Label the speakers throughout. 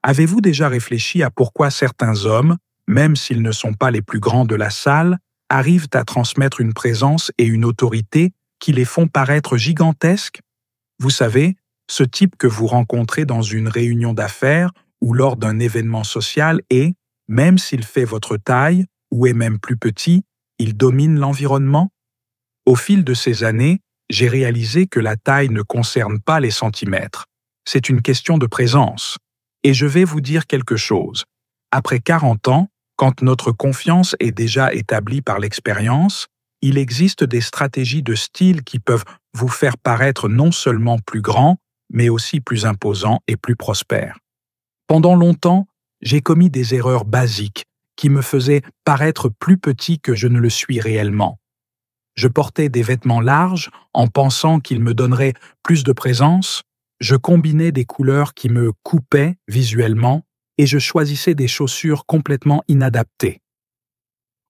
Speaker 1: Avez-vous déjà réfléchi à pourquoi certains hommes, même s'ils ne sont pas les plus grands de la salle, arrivent à transmettre une présence et une autorité qui les font paraître gigantesques? Vous savez, ce type que vous rencontrez dans une réunion d'affaires ou lors d'un événement social et, même s'il fait votre taille ou est même plus petit, il domine l'environnement? Au fil de ces années, j'ai réalisé que la taille ne concerne pas les centimètres. C'est une question de présence. Et je vais vous dire quelque chose. Après 40 ans, quand notre confiance est déjà établie par l'expérience, il existe des stratégies de style qui peuvent vous faire paraître non seulement plus grand, mais aussi plus imposant et plus prospère. Pendant longtemps, j'ai commis des erreurs basiques qui me faisaient paraître plus petit que je ne le suis réellement. Je portais des vêtements larges en pensant qu'ils me donneraient plus de présence, je combinais des couleurs qui me coupaient visuellement et je choisissais des chaussures complètement inadaptées.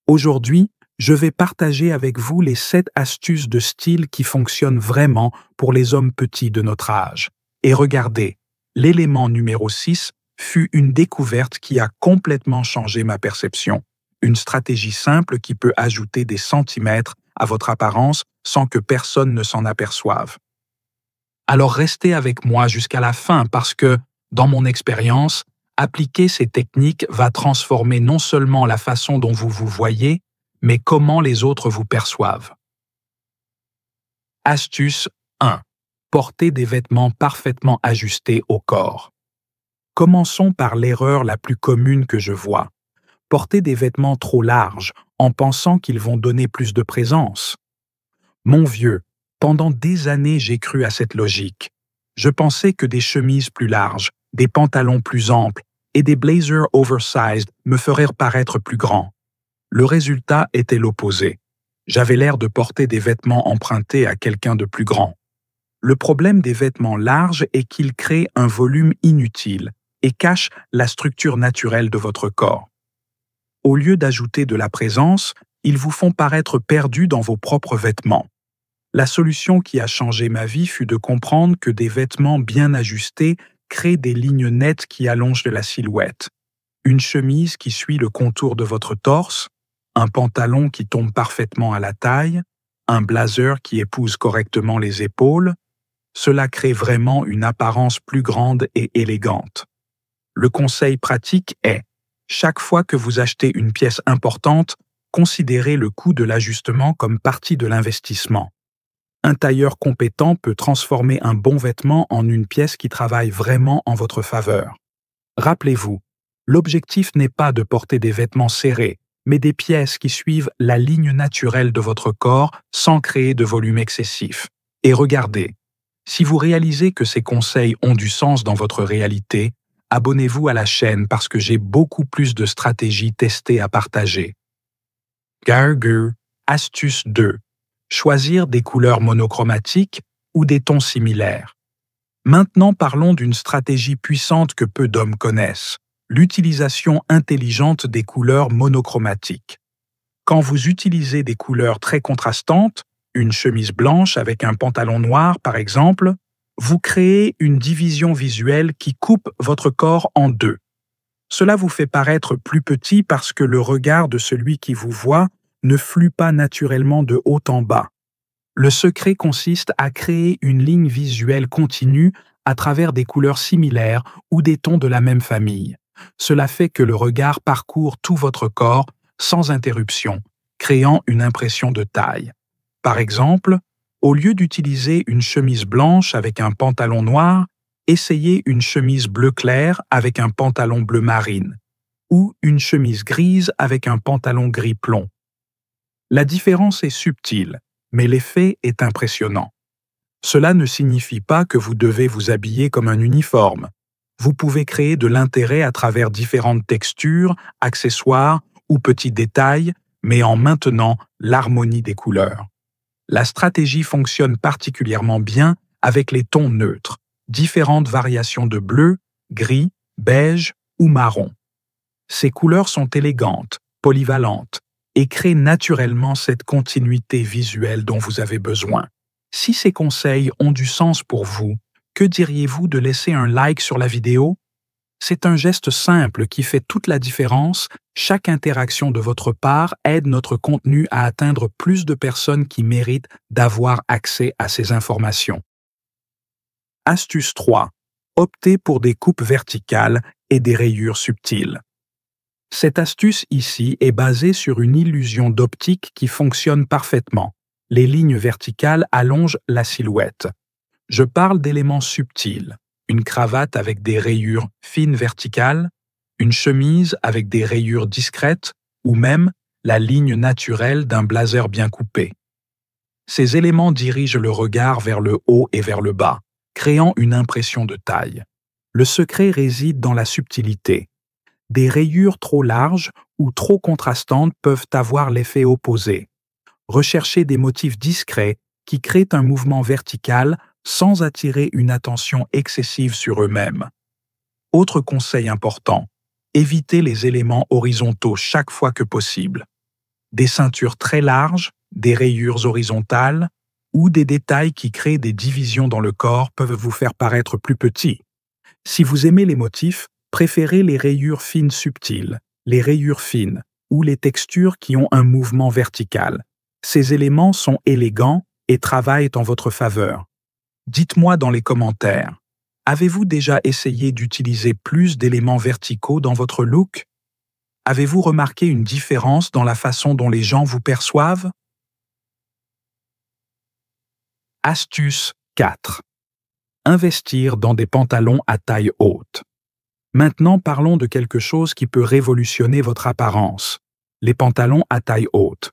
Speaker 1: Aujourd'hui, je vais partager avec vous les 7 astuces de style qui fonctionnent vraiment pour les hommes petits de notre âge. Et regardez, l'élément numéro 6 fut une découverte qui a complètement changé ma perception. Une stratégie simple qui peut ajouter des centimètres à votre apparence sans que personne ne s'en aperçoive. Alors restez avec moi jusqu'à la fin parce que, dans mon expérience, appliquer ces techniques va transformer non seulement la façon dont vous vous voyez, mais comment les autres vous perçoivent. Astuce 1. Portez des vêtements parfaitement ajustés au corps. Commençons par l'erreur la plus commune que je vois. Porter des vêtements trop larges en pensant qu'ils vont donner plus de présence. Mon vieux, pendant des années j'ai cru à cette logique. Je pensais que des chemises plus larges, des pantalons plus amples et des blazers oversized me feraient paraître plus grand. Le résultat était l'opposé. J'avais l'air de porter des vêtements empruntés à quelqu'un de plus grand. Le problème des vêtements larges est qu'ils créent un volume inutile et cachent la structure naturelle de votre corps. Au lieu d'ajouter de la présence, ils vous font paraître perdus dans vos propres vêtements. La solution qui a changé ma vie fut de comprendre que des vêtements bien ajustés créent des lignes nettes qui allongent la silhouette. Une chemise qui suit le contour de votre torse, un pantalon qui tombe parfaitement à la taille, un blazer qui épouse correctement les épaules, cela crée vraiment une apparence plus grande et élégante. Le conseil pratique est, chaque fois que vous achetez une pièce importante, considérez le coût de l'ajustement comme partie de l'investissement. Un tailleur compétent peut transformer un bon vêtement en une pièce qui travaille vraiment en votre faveur. Rappelez-vous, l'objectif n'est pas de porter des vêtements serrés, mais des pièces qui suivent la ligne naturelle de votre corps sans créer de volume excessif. Et regardez, si vous réalisez que ces conseils ont du sens dans votre réalité, abonnez-vous à la chaîne parce que j'ai beaucoup plus de stratégies testées à partager. Gargur, astuce 2. Choisir des couleurs monochromatiques ou des tons similaires. Maintenant parlons d'une stratégie puissante que peu d'hommes connaissent, l'utilisation intelligente des couleurs monochromatiques. Quand vous utilisez des couleurs très contrastantes, une chemise blanche avec un pantalon noir par exemple, vous créez une division visuelle qui coupe votre corps en deux. Cela vous fait paraître plus petit parce que le regard de celui qui vous voit ne flue pas naturellement de haut en bas. Le secret consiste à créer une ligne visuelle continue à travers des couleurs similaires ou des tons de la même famille. Cela fait que le regard parcourt tout votre corps sans interruption, créant une impression de taille. Par exemple, au lieu d'utiliser une chemise blanche avec un pantalon noir, essayez une chemise bleu clair avec un pantalon bleu marine ou une chemise grise avec un pantalon gris plomb. La différence est subtile, mais l'effet est impressionnant. Cela ne signifie pas que vous devez vous habiller comme un uniforme. Vous pouvez créer de l'intérêt à travers différentes textures, accessoires ou petits détails, mais en maintenant l'harmonie des couleurs. La stratégie fonctionne particulièrement bien avec les tons neutres, différentes variations de bleu, gris, beige ou marron. Ces couleurs sont élégantes, polyvalentes, et créent naturellement cette continuité visuelle dont vous avez besoin. Si ces conseils ont du sens pour vous, que diriez-vous de laisser un like sur la vidéo? C'est un geste simple qui fait toute la différence. Chaque interaction de votre part aide notre contenu à atteindre plus de personnes qui méritent d'avoir accès à ces informations. Astuce 3. Optez pour des coupes verticales et des rayures subtiles. Cette astuce ici est basée sur une illusion d'optique qui fonctionne parfaitement. Les lignes verticales allongent la silhouette. Je parle d'éléments subtils. Une cravate avec des rayures fines verticales, une chemise avec des rayures discrètes ou même la ligne naturelle d'un blazer bien coupé. Ces éléments dirigent le regard vers le haut et vers le bas, créant une impression de taille. Le secret réside dans la subtilité. Des rayures trop larges ou trop contrastantes peuvent avoir l'effet opposé. Recherchez des motifs discrets qui créent un mouvement vertical sans attirer une attention excessive sur eux-mêmes. Autre conseil important, évitez les éléments horizontaux chaque fois que possible. Des ceintures très larges, des rayures horizontales ou des détails qui créent des divisions dans le corps peuvent vous faire paraître plus petit. Si vous aimez les motifs, préférez les rayures fines subtiles, les rayures fines ou les textures qui ont un mouvement vertical. Ces éléments sont élégants et travaillent en votre faveur. Dites-moi dans les commentaires, avez-vous déjà essayé d'utiliser plus d'éléments verticaux dans votre look? Avez-vous remarqué une différence dans la façon dont les gens vous perçoivent? Astuce 4. Investir dans des pantalons à taille haute. Maintenant, parlons de quelque chose qui peut révolutionner votre apparence. Les pantalons à taille haute.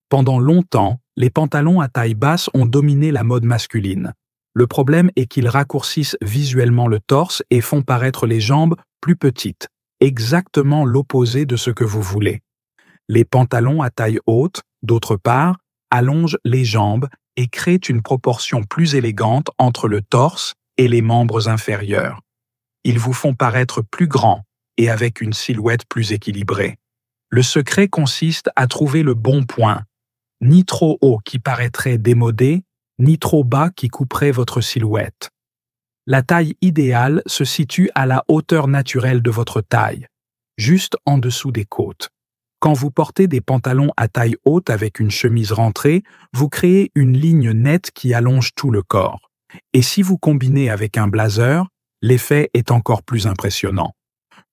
Speaker 1: Pendant longtemps, les pantalons à taille basse ont dominé la mode masculine. Le problème est qu'ils raccourcissent visuellement le torse et font paraître les jambes plus petites, exactement l'opposé de ce que vous voulez. Les pantalons à taille haute, d'autre part, allongent les jambes et créent une proportion plus élégante entre le torse et les membres inférieurs. Ils vous font paraître plus grand et avec une silhouette plus équilibrée. Le secret consiste à trouver le bon point, ni trop haut qui paraîtrait démodé, ni trop bas qui couperait votre silhouette. La taille idéale se situe à la hauteur naturelle de votre taille, juste en dessous des côtes. Quand vous portez des pantalons à taille haute avec une chemise rentrée, vous créez une ligne nette qui allonge tout le corps. Et si vous combinez avec un blazer, l'effet est encore plus impressionnant.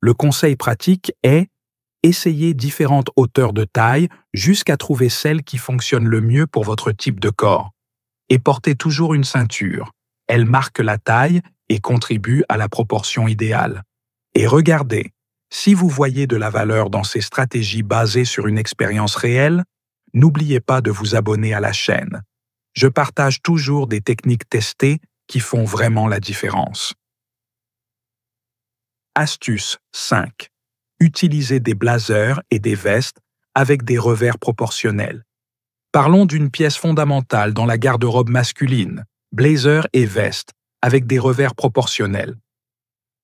Speaker 1: Le conseil pratique est essayez différentes hauteurs de taille jusqu'à trouver celle qui fonctionne le mieux pour votre type de corps. Et portez toujours une ceinture. Elle marque la taille et contribue à la proportion idéale. Et regardez, si vous voyez de la valeur dans ces stratégies basées sur une expérience réelle, n'oubliez pas de vous abonner à la chaîne. Je partage toujours des techniques testées qui font vraiment la différence. Astuce 5. Utilisez des blazers et des vestes avec des revers proportionnels. Parlons d'une pièce fondamentale dans la garde-robe masculine, blazer et veste, avec des revers proportionnels.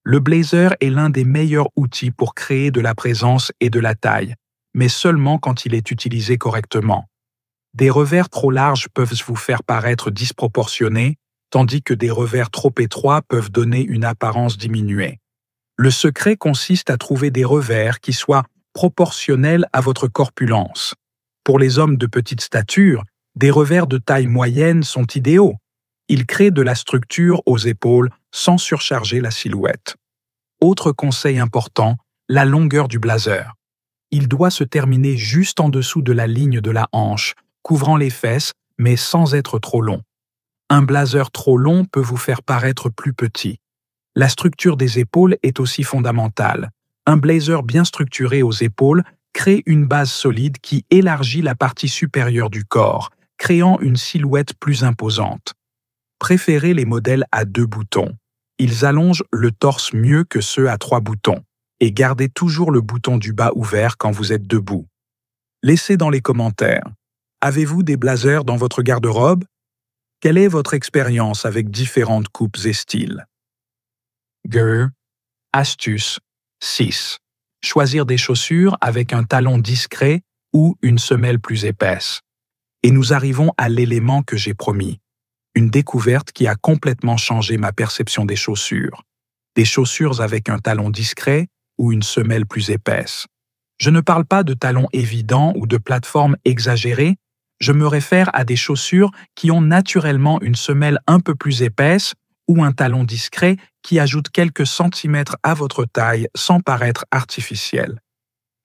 Speaker 1: Le blazer est l'un des meilleurs outils pour créer de la présence et de la taille, mais seulement quand il est utilisé correctement. Des revers trop larges peuvent vous faire paraître disproportionnés, tandis que des revers trop étroits peuvent donner une apparence diminuée. Le secret consiste à trouver des revers qui soient proportionnels à votre corpulence. Pour les hommes de petite stature, des revers de taille moyenne sont idéaux. Ils créent de la structure aux épaules sans surcharger la silhouette. Autre conseil important, la longueur du blazer. Il doit se terminer juste en dessous de la ligne de la hanche, couvrant les fesses, mais sans être trop long. Un blazer trop long peut vous faire paraître plus petit. La structure des épaules est aussi fondamentale. Un blazer bien structuré aux épaules crée une base solide qui élargit la partie supérieure du corps, créant une silhouette plus imposante. Préférez les modèles à 2 boutons. Ils allongent le torse mieux que ceux à 3 boutons. Et gardez toujours le bouton du bas ouvert quand vous êtes debout. Laissez dans les commentaires. Avez-vous des blazers dans votre garde-robe? Quelle est votre expérience avec différentes coupes et styles? Astuce 6. Choisir des chaussures avec un talon discret ou une semelle plus épaisse. Et nous arrivons à l'élément que j'ai promis. Une découverte qui a complètement changé ma perception des chaussures. des chaussures avec un talon discret ou une semelle plus épaisse. Je ne parle pas de talons évidents ou de plateformes exagérées, je me réfère à des chaussures qui ont naturellement une semelle un peu plus épaisse ou un talon discret qui ajoute quelques centimètres à votre taille sans paraître artificiel.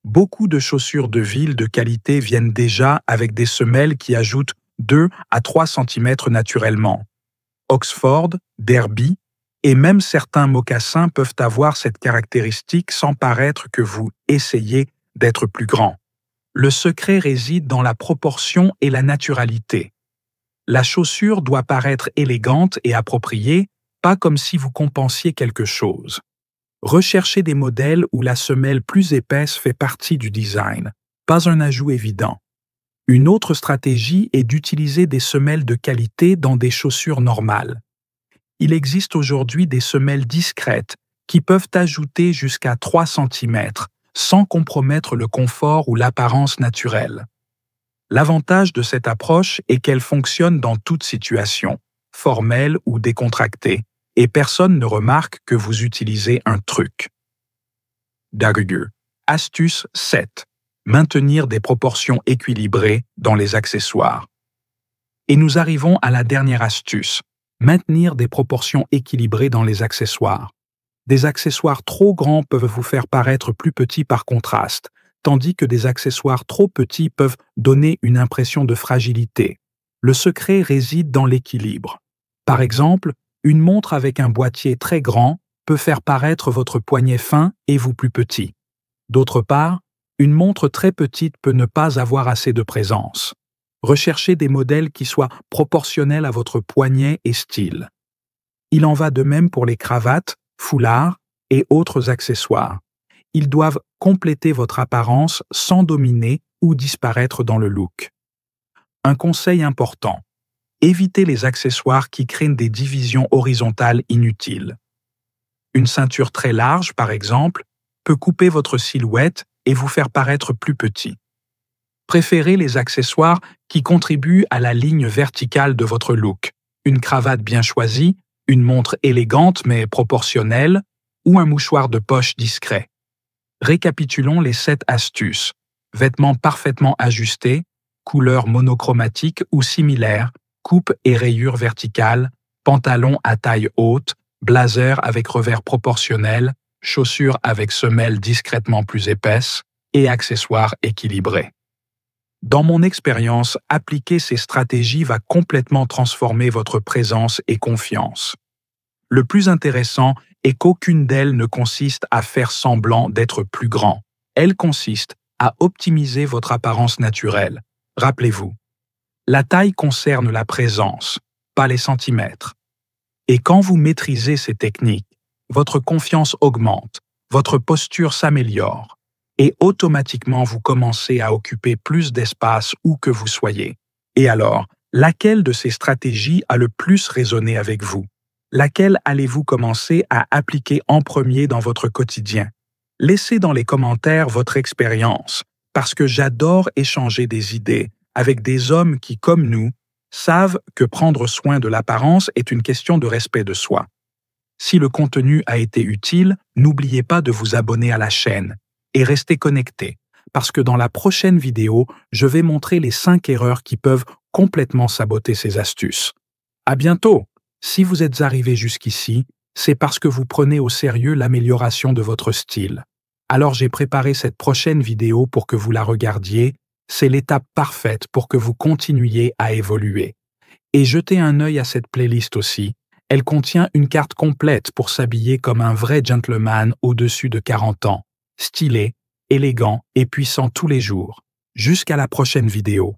Speaker 1: Beaucoup de chaussures de ville de qualité viennent déjà avec des semelles qui ajoutent 2 à 3 cm naturellement. Oxford, Derby et même certains mocassins peuvent avoir cette caractéristique sans paraître que vous essayez d'être plus grand. Le secret réside dans la proportion et la naturalité. La chaussure doit paraître élégante et appropriée, pas comme si vous compensiez quelque chose. Recherchez des modèles où la semelle plus épaisse fait partie du design, pas un ajout évident. Une autre stratégie est d'utiliser des semelles de qualité dans des chaussures normales. Il existe aujourd'hui des semelles discrètes qui peuvent ajouter jusqu'à 3 cm sans compromettre le confort ou l'apparence naturelle. L'avantage de cette approche est qu'elle fonctionne dans toute situation, formelle ou décontractée, et personne ne remarque que vous utilisez un truc. Astuce 7. Maintenir des proportions équilibrées dans les accessoires. Et nous arrivons à la dernière astuce, maintenir des proportions équilibrées dans les accessoires. Des accessoires trop grands peuvent vous faire paraître plus petits par contraste, tandis que des accessoires trop petits peuvent donner une impression de fragilité. Le secret réside dans l'équilibre. Par exemple, une montre avec un boîtier très grand peut faire paraître votre poignet fin et vous plus petit. D'autre part, une montre très petite peut ne pas avoir assez de présence. Recherchez des modèles qui soient proportionnels à votre poignet et style. Il en va de même pour les cravates, foulards et autres accessoires. Ils doivent compléter votre apparence sans dominer ou disparaître dans le look. Un conseil important. Évitez les accessoires qui créent des divisions horizontales inutiles. Une ceinture très large, par exemple, peut couper votre silhouette et vous faire paraître plus petit. Préférez les accessoires qui contribuent à la ligne verticale de votre look. Une cravate bien choisie, une montre élégante mais proportionnelle ou un mouchoir de poche discret. Récapitulons les 7 astuces. Vêtements parfaitement ajustés, couleurs monochromatiques ou similaires, coupe et rayures verticales, pantalon à taille haute, blazer avec revers proportionnel, chaussures avec semelles discrètement plus épaisses et accessoires équilibrés. Dans mon expérience, appliquer ces stratégies va complètement transformer votre présence et confiance. Le plus intéressant est qu'aucune d'elles ne consiste à faire semblant d'être plus grand. Elle consiste à optimiser votre apparence naturelle. Rappelez-vous, la taille concerne la présence, pas les centimètres. Et quand vous maîtrisez ces techniques, votre confiance augmente, votre posture s'améliore, et automatiquement vous commencez à occuper plus d'espace où que vous soyez. Et alors, laquelle de ces stratégies a le plus résonné avec vous? Laquelle allez-vous commencer à appliquer en premier dans votre quotidien? Laissez dans les commentaires votre expérience, parce que j'adore échanger des idées avec des hommes qui, comme nous, savent que prendre soin de l'apparence est une question de respect de soi. Si le contenu a été utile, n'oubliez pas de vous abonner à la chaîne et restez connectés, parce que dans la prochaine vidéo, je vais montrer les 5 erreurs qui peuvent complètement saboter ces astuces. À bientôt! Si vous êtes arrivé jusqu'ici, c'est parce que vous prenez au sérieux l'amélioration de votre style. Alors j'ai préparé cette prochaine vidéo pour que vous la regardiez. C'est l'étape parfaite pour que vous continuiez à évoluer. Et jetez un œil à cette playlist aussi. Elle contient une carte complète pour s'habiller comme un vrai gentleman au-dessus de 40 ans. Stylé, élégant et puissant tous les jours. Jusqu'à la prochaine vidéo.